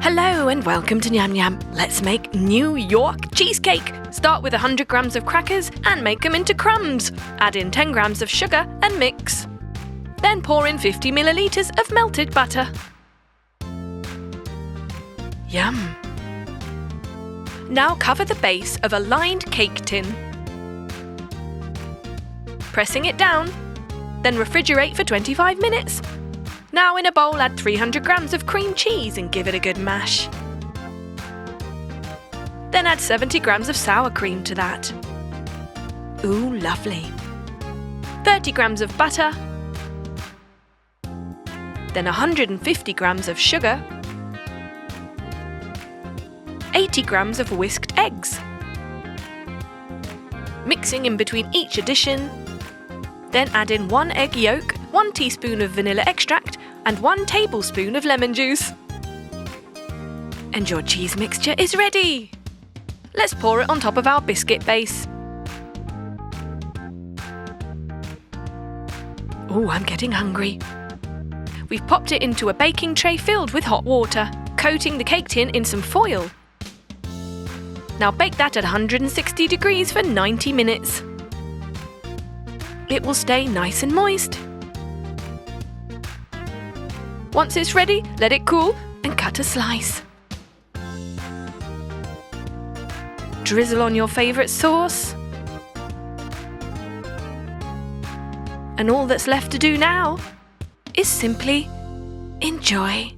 Hello and welcome to Nyam Nyam. Let's make New York Cheesecake. Start with 100 grams of crackers and make them into crumbs. Add in 10 grams of sugar and mix. Then pour in 50 milliliters of melted butter. Yum! Now cover the base of a lined cake tin. Pressing it down, then refrigerate for 25 minutes. Now in a bowl add 300 grams of cream cheese and give it a good mash. Then add 70 grams of sour cream to that. Ooh, lovely. 30 grams of butter. Then 150 grams of sugar. 80 grams of whisked eggs. Mixing in between each addition. Then add in 1 egg yolk, 1 teaspoon of vanilla extract and 1 tablespoon of lemon juice. And your cheese mixture is ready! Let's pour it on top of our biscuit base. Ooh, I'm getting hungry. We've popped it into a baking tray filled with hot water, coating the cake tin in some foil. Now bake that at 160 degrees for 90 minutes. It will stay nice and moist. Once it's ready, let it cool and cut a slice. Drizzle on your favourite sauce. And all that's left to do now is simply enjoy.